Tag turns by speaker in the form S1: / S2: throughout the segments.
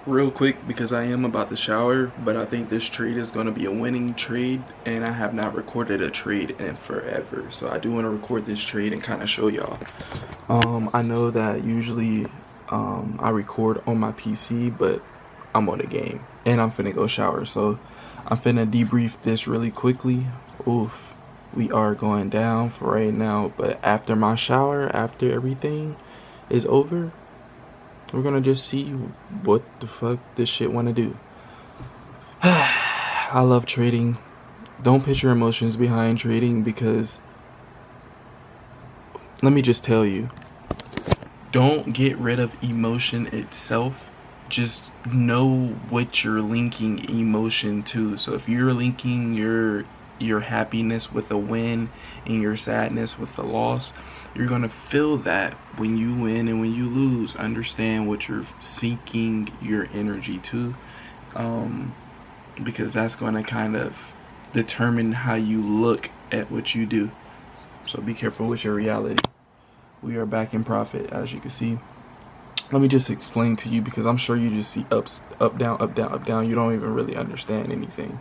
S1: real quick because I am about to shower, but I think this trade is going to be a winning trade, and I have not recorded a trade in forever. So I do want to record this trade and kind of show y'all. I know that usually I record on my PC, but I'm on the game and I'm finna go shower. So I'm finna debrief this really quickly. Oof, we are going down for right now, but after my shower, after everything is over, we're gonna just see what the fuck this shit wanna do. I love trading. Don't put your emotions behind trading, because let me just tell you, don't get rid of emotion itself. Just know what you're linking emotion to. So if you're linking your happiness with a win and your sadness with a loss, you're gonna feel that when you win and when you lose. Understand what you're sinking your energy to, because that's gonna kind of determine how you look at what you do. So be careful with your reality. We are back in profit, as you can see. Let me just explain to you, because I'm sure you just see ups, up, down, up, down, up, down. You don't even really understand anything.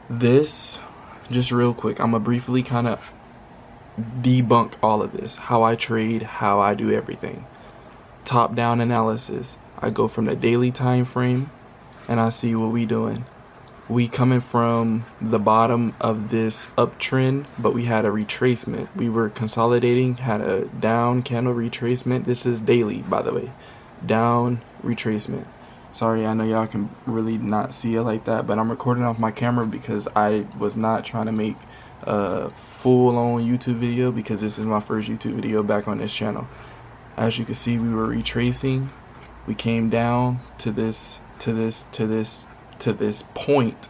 S1: This, just real quick, I'm gonna briefly kind of debunk all of this. How I trade, how I do everything. Top down analysis. I go from the daily time frame and I see what we doing. We coming from the bottom of this uptrend, but we had a retracement. We were consolidating, had a down candle retracement. This is daily, by the way. Down retracement. Sorry, I know y'all can really not see it like that, but I'm recording off my camera because I was not trying to make a full-on YouTube video, because this is my first YouTube video back on this channel. As you can see, we were retracing. We came down to this point,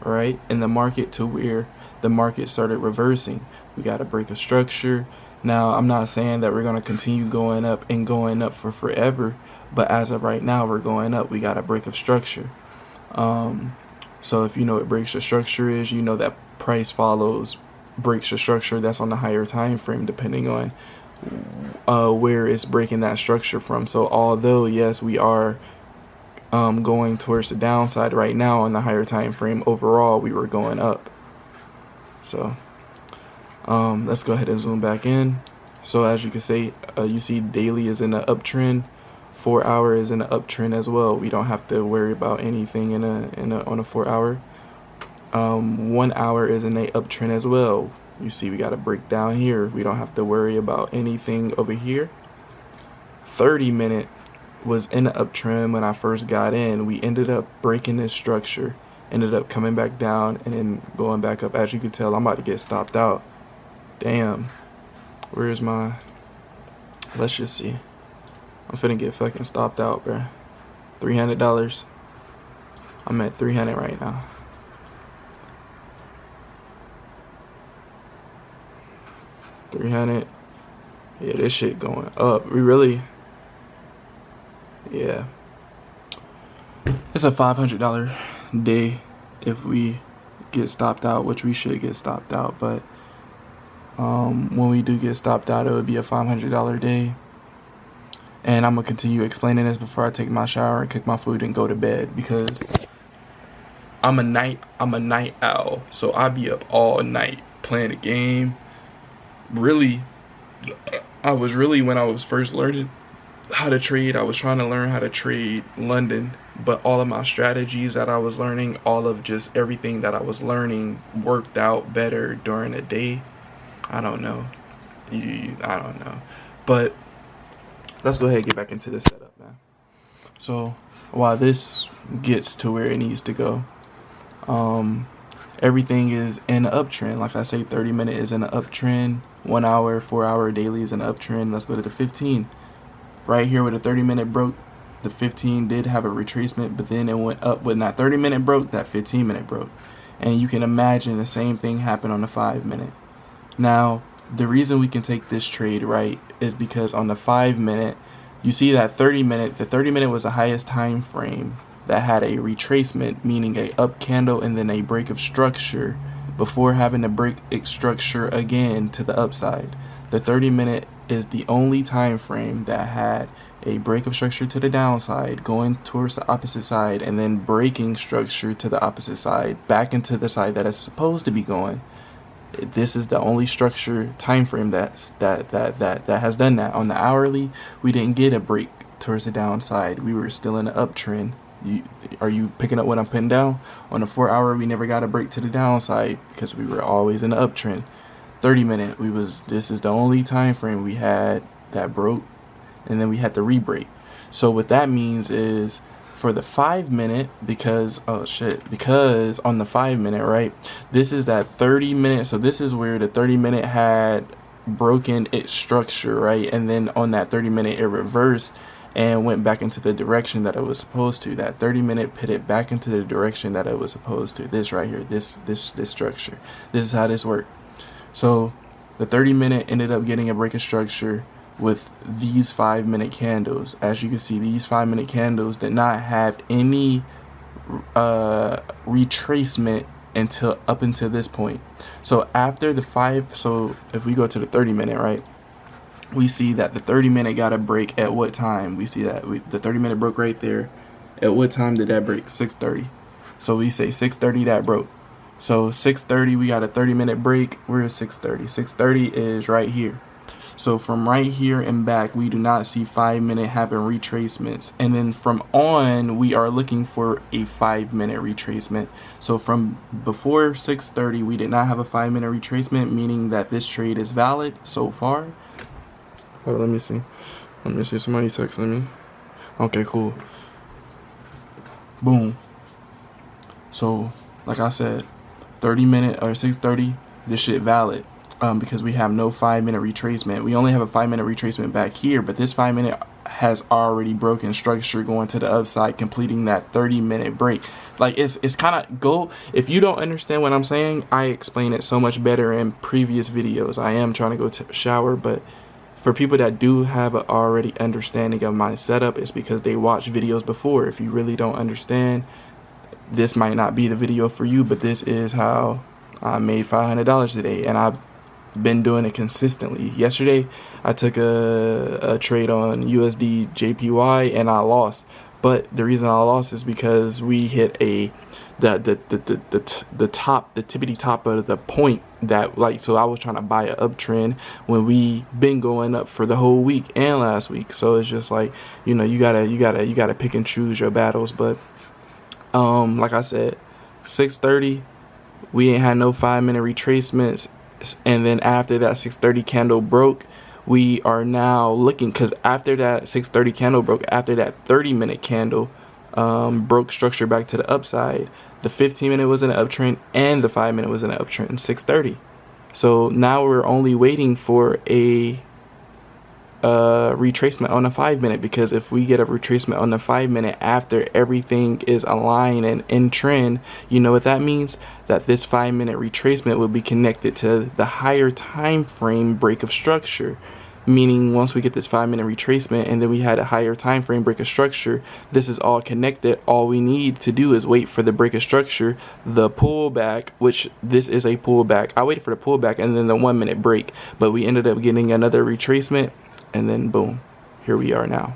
S1: right, in the market, to where the market started reversing. We got to break a structure. Now, I'm not saying that we're going to continue going up and going up for forever, but as of right now, we're going up. We got to break a structure. So if you know what breaks the structure is, you know that price follows breaks the structure that's on the higher time frame, depending on where it's breaking that structure from. So although, yes, we are going towards the downside right now on the higher time frame, overall we were going up. So let's go ahead and zoom back in. So as you can see, you see daily is in an uptrend, 4 hour is in an uptrend as well. We don't have to worry about anything on a 4 hour. 1 hour is in a uptrend as well. You see we got to break down here. We don't have to worry about anything over here. 30-minute was in an uptrend when I first got in. We ended up breaking this structure, ended up coming back down and then going back up. As you can tell, I'm about to get stopped out. Damn, where's my, let's just see. I'm finna get fucking stopped out, bruh. $300. I'm at 300 right now. $300. Yeah, this shit going up. We really, yeah, it's a $500 day if we get stopped out, which we should get stopped out. But when we do get stopped out, it would be a $500 day. And I'm gonna continue explaining this before I take my shower and cook my food and go to bed, because I'm a night owl. So I be up all night playing the game. Really, I was really, when I was first learning how to trade, I was trying to learn how to trade London, but all of my strategies that I was learning, all of just everything that I was learning worked out better during the day. I don't know. I don't know. But let's go ahead and get back into this setup, man. So while this gets to where it needs to go, everything is in an uptrend. Like I say, 30-minute is in an uptrend. 1 hour, 4 hour daily is an uptrend. Let's go to the 15. Right here where the 30-minute broke, the 15 did have a retracement, but then it went up. When that 30-minute broke, that 15-minute broke. And you can imagine the same thing happened on the 5-minute. Now, the reason we can take this trade, right, is because on the 5-minute, you see that 30-minute, the 30-minute was the highest time frame that had a retracement, meaning a up candle and then a break of structure before having to break its structure again to the upside. The 30-minute is the only time frame that had a break of structure to the downside, going towards the opposite side, and then breaking structure to the opposite side, back into the side that it's supposed to be going. This is the only structure time frame that has done that. On the hourly, we didn't get a break towards the downside. We were still in the uptrend. Are you picking up what I'm putting down? On the 4-hour, we never got a break to the downside because we were always in the uptrend. 30-minute, this is the only time frame we had that broke, and then we had to re-break. So what that means is for the 5-minute, because on the 5-minute, right, this is that 30-minute. So this is where the 30-minute had broken its structure, right, and then on that 30-minute it reversed and went back into the direction that it was supposed to. That 30-minute put it back into the direction that it was supposed to. This right here, this structure. This is how this worked. So the 30-minute ended up getting a break of structure with these 5-minute candles. As you can see, these 5-minute candles did not have any retracement up until this point. So after the so if we go to the 30-minute, right, we see that the 30-minute got a break at what time? We see that the 30-minute broke right there. At what time did that break? 6:30. So we say 6:30 that broke. So 6:30 we got a 30-minute break. Where is 6:30? 6:30 is right here. So from right here and back, we do not see 5-minute having retracements. And then from on, we are looking for a 5-minute retracement. So from before 6:30, we did not have a 5-minute retracement, meaning that this trade is valid so far. Hold on, let me see. Somebody texting me. Okay, cool. Boom. So, like I said, 30-minute or 6:30, this shit valid. Because we have no 5-minute retracement. We only have a 5-minute retracement back here, but this 5-minute has already broken structure going to the upside, completing that 30-minute break. Like it's kind of if you don't understand what I'm saying, I explain it so much better in previous videos. I am trying to go to shower, but for people that do have an already understanding of my setup, it's because they watched videos before. If you really don't understand, this might not be the video for you, but this is how I made $500 today, and I've been doing it consistently. Yesterday I took a trade on USD JPY and I lost, but the reason I lost is because we hit the tippity top of the point that, like, so I was trying to buy an uptrend when we been going up for the whole week and last week. So it's just like, you know, you gotta pick and choose your battles. But like I said, 6:30 we ain't had no 5-minute retracements. And then after that 6:30 candle broke, we are now looking, because after that 6:30 candle broke, after that 30-minute candle broke structure back to the upside, the 15-minute was in an uptrend and the 5-minute was in an uptrend. 6:30. So now we're only waiting for a retracement on the 5-minute, because if we get a retracement on the 5-minute after everything is aligned and in trend, you know what that means? That this 5-minute retracement will be connected to the higher time frame break of structure. Meaning once we get this 5-minute retracement and then we had a higher time frame break of structure, this is all connected. All we need to do is wait for the break of structure, the pullback, which this is a pullback. I waited for the pullback and then the 1-minute break, but we ended up getting another retracement. And then boom, here we are now.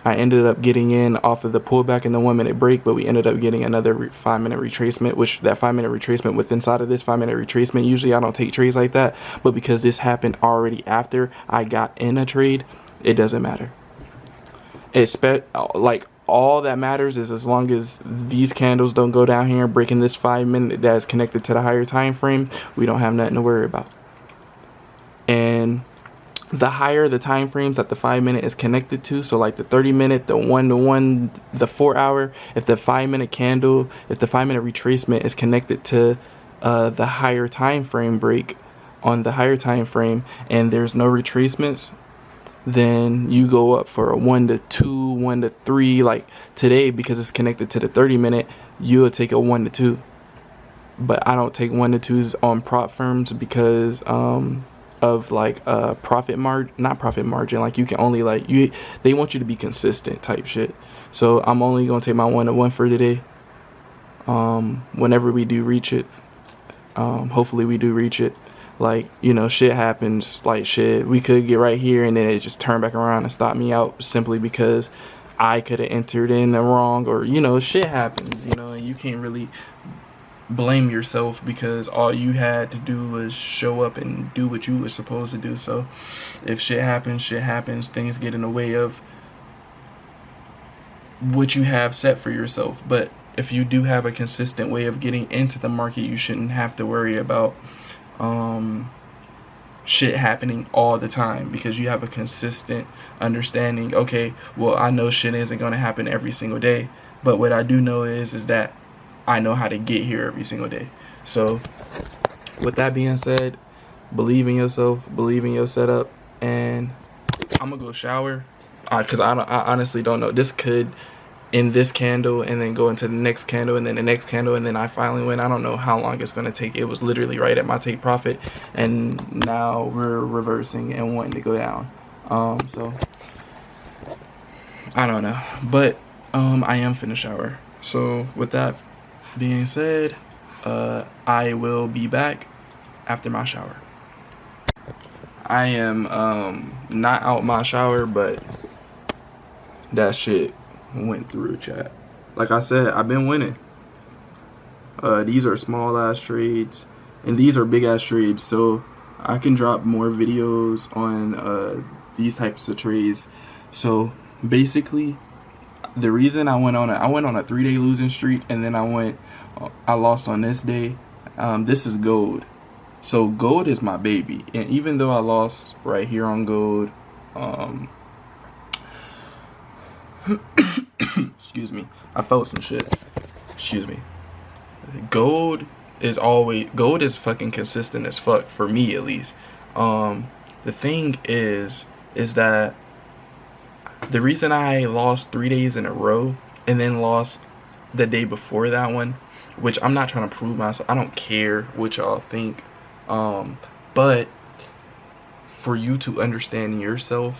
S1: I ended up getting in off of the pullback and the 1-minute break, but we ended up getting another 5-minute retracement, which that 5-minute retracement with inside of this 5-minute retracement, usually I don't take trades like that, but because this happened already after I got in a trade, it doesn't matter. Like, all that matters is as long as these candles don't go down here breaking this 5-minute that is connected to the higher time frame, we don't have nothing to worry about. And the higher the time frames that the 5-minute is connected to, so like the 30-minute, the 1-to-1, the 4-hour, if the 5-minute candle, if the 5-minute retracement is connected to the higher time frame break on the higher time frame and there's no retracements, then you go up for a 1-to-2, 1-to-3. Like today, because it's connected to the 30-minute, you'll take a 1-to-2. But I don't take 1-to-2s on prop firms because of like not profit margin, like you can only they want you to be consistent type shit. So I'm only gonna take my 1-to-1 for today. Whenever we do reach it, hopefully we do reach it. Like, you know, shit happens. Like, shit, we could get right here and then it just turn back around and stop me out simply because I could have entered in the wrong, or, you know, shit happens, you know, and you can't really blame yourself because all you had to do was show up and do what you were supposed to do. So if shit happens, things get in the way of what you have set for yourself. But if you do have a consistent way of getting into the market, you shouldn't have to worry about shit happening all the time, because you have a consistent understanding. Okay, well, I know shit isn't going to happen every single day, but what I do know is that I know how to get here every single day. So with that being said, believe in yourself, believe in your setup, and I'm gonna go shower because I honestly don't know. This could end this candle and then go into the next candle and then the next candle and then I finally win. I don't know how long it's gonna take. It was literally right at my take profit, and now we're reversing and wanting to go down. So I don't know, but I am finna shower. So with that being said, I will be back after my shower. I am not out my shower, but that shit went through, chat. Like I said, I've been winning. These are small ass trades and these are big ass trades, so I can drop more videos on these types of trades. So basically, the reason I went on a 3-day losing streak, and then I lost on this day. This is gold. So gold is my baby, and even though I lost right here on gold, excuse me, I felt some shit. Excuse me. Gold is fucking consistent as fuck, for me at least. The thing is that the reason I lost 3 days in a row and then lost the day before that one, which I'm not trying to prove myself, I don't care what y'all think, but for you to understand yourself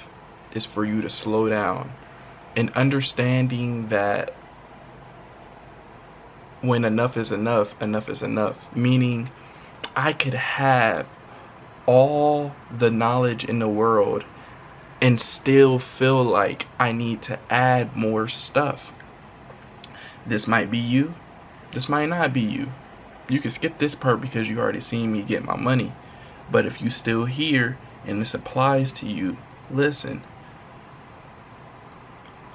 S1: is for you to slow down and understanding that when enough is enough, enough is enough. Meaning, I could have all the knowledge in the world and still feel like I need to add more stuff. This might be you, this might not be you. You can skip this part because you already seen me get my money. But if you still here and this applies to you, listen.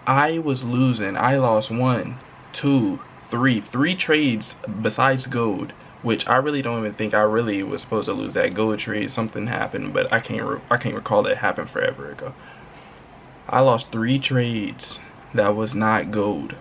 S1: I was losing. I lost 1, 2, 3 trades besides gold, which I really don't even think I really was supposed to lose that gold trade. Something happened, but I can't recall that it happened forever ago. I lost 3 trades that was not gold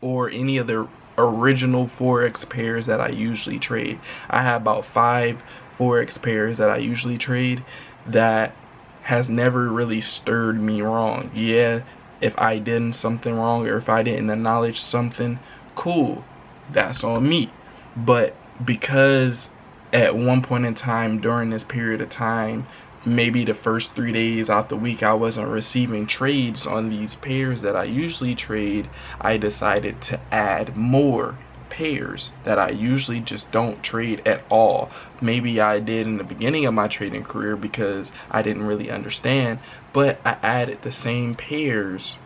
S1: or any of the original forex pairs that I usually trade. I have about 5 forex pairs that I usually trade that has never really stirred me wrong. Yeah, if I did something wrong or if I didn't acknowledge something, cool, that's on me. But because at one point in time during this period of time, maybe the first 3 days out the week, I wasn't receiving trades on these pairs that I usually trade, I decided to add more pairs that I usually just don't trade at all. Maybe I did in the beginning of my trading career because I didn't really understand, but I added the same pairs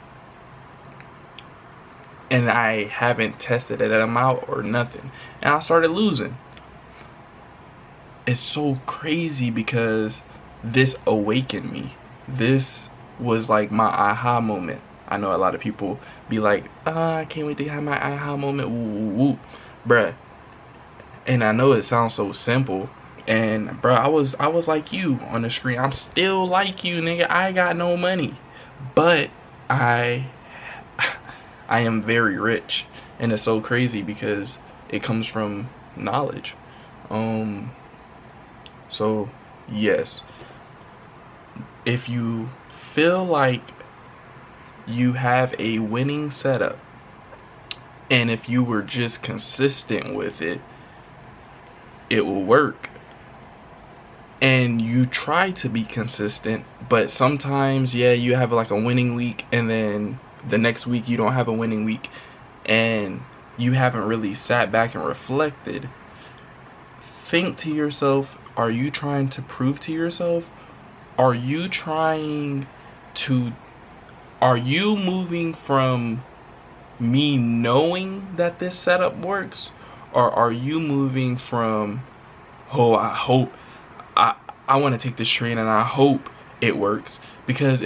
S1: and I haven't tested them out or nothing, and I started losing. It's so crazy because this awakened me. This was like my aha moment. I know a lot of people be like, I can't wait to have my aha moment, woo, woo, woo. Bruh. And I know it sounds so simple, and bruh, I was like you on the screen. I'm still like you, nigga. I got no money, but I am very rich, and it's so crazy because it comes from knowledge. So yes, if you feel like you have a winning setup, and if you were just consistent with it, it will work. And you try to be consistent, but sometimes, yeah, you have like a winning week and then the next week you don't have a winning week, and you haven't really sat back and reflected. Think to yourself, Are you trying to prove to yourself? Are you trying to, are you moving from me knowing that this setup works? Or are you moving from, oh, I hope, I, I want to take this trade and I hope it works? Because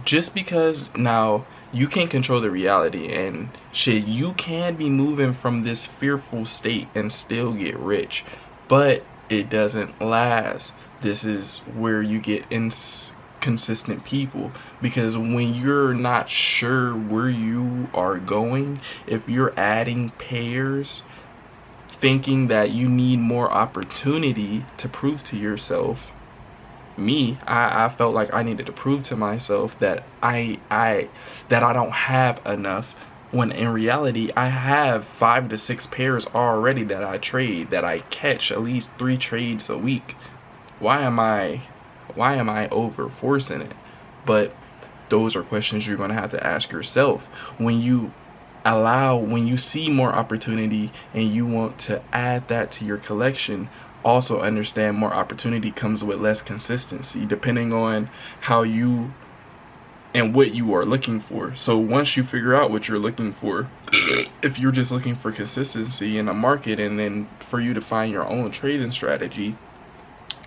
S1: just because now you can't control the reality and shit, you can be moving from this fearful state and still get rich, but it doesn't last. This is where you get inconsistent people, because when you're not sure where you are going, if you're adding pairs thinking that you need more opportunity to prove to yourself, I felt like I needed to prove to myself that I don't have enough, when in reality I have 5 to 6 pairs already that I trade, that I catch at least 3 trades a week. Why am I over forcing it? But those are questions you're going to have to ask yourself when you see more opportunity and you want to add that to your collection. Also understand more opportunity comes with less consistency, depending on how you and what you are looking for. So once you figure out what you're looking for, if you're just looking for consistency in a market, and then for you to find your own trading strategy,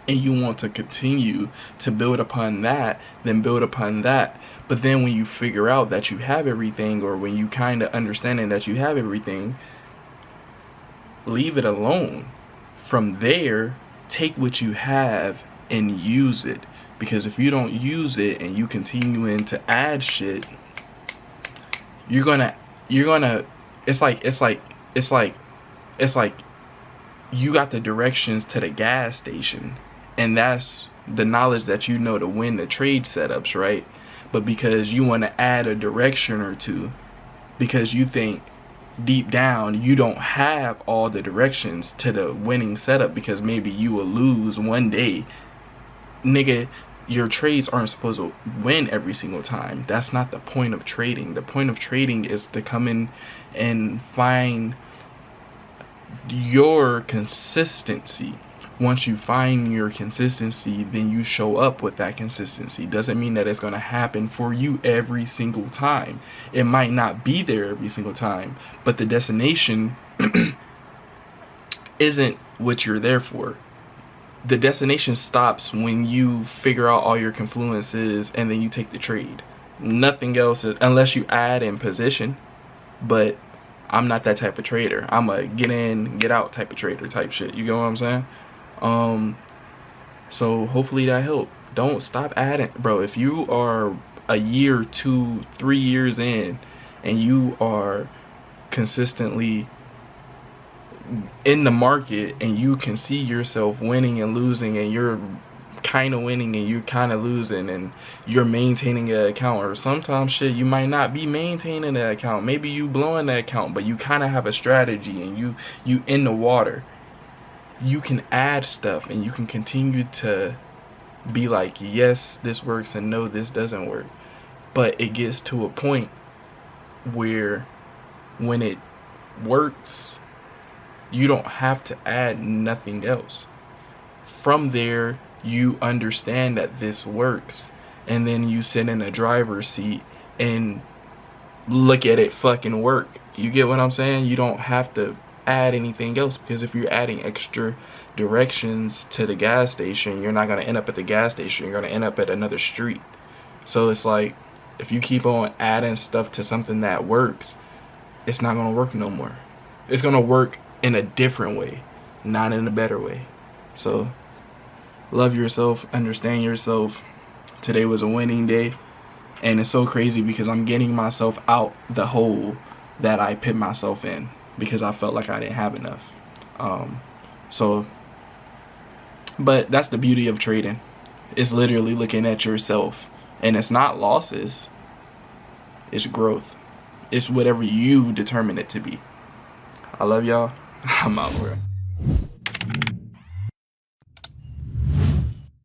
S1: and you want to continue to build upon that, then build upon that. But then when you figure out that you have everything, or when you kind of understanding that you have everything, leave it alone. From there, take what you have and use it. Because if you don't use it and you continuing to add shit, you're gonna it's like you got the directions to the gas station, and that's the knowledge that you know to win the trade setups, right? But because you want to add a direction or two, because you think deep down you don't have all the directions to the winning setup, because maybe you will lose one day, nigga, your trades aren't supposed to win every single time. That's not the point of trading. The point of trading is to come in and find your consistency. Once you find your consistency, then you show up with that consistency. Doesn't mean that it's going to happen for you every single time. It might not be there every single time, but the destination isn't what you're there for. The destination stops when you figure out all your confluences and then you take the trade. Nothing else is, unless you add in position. But I'm not that type of trader. I'm a get in, get out type of trader type shit. You get what I'm saying? So hopefully that helped. Don't stop adding, bro. If you are a year, 2, 3 years in, and you are consistently in the market, and you can see yourself winning and losing, and you're kind of winning and you're kind of losing, and you're maintaining an account, or sometimes shit you might not be maintaining an account, maybe you blowing the account, but you kind of have a strategy and you in the water, you can add stuff and you can continue to be like, yes, this works, and no, this doesn't work. But it gets to a point where when it works, you don't have to add nothing else. From there, you understand that this works, and then you sit in a driver's seat and look at it fucking work. You get what I'm saying? You don't have to add anything else, because if you're adding extra directions to the gas station, you're not going to end up at the gas station. You're going to end up at another street. So it's like, if you keep on adding stuff to something that works, it's not going to work no more. It's going to work in a different way, not in a better way. So love yourself, understand yourself. Today was a winning day, and it's so crazy because I'm getting myself out the hole that I put myself in, because I felt like I didn't have enough. But that's the beauty of trading. It's literally looking at yourself, and it's not losses, it's growth. It's whatever you determine it to be. I love y'all. I'm out, bro.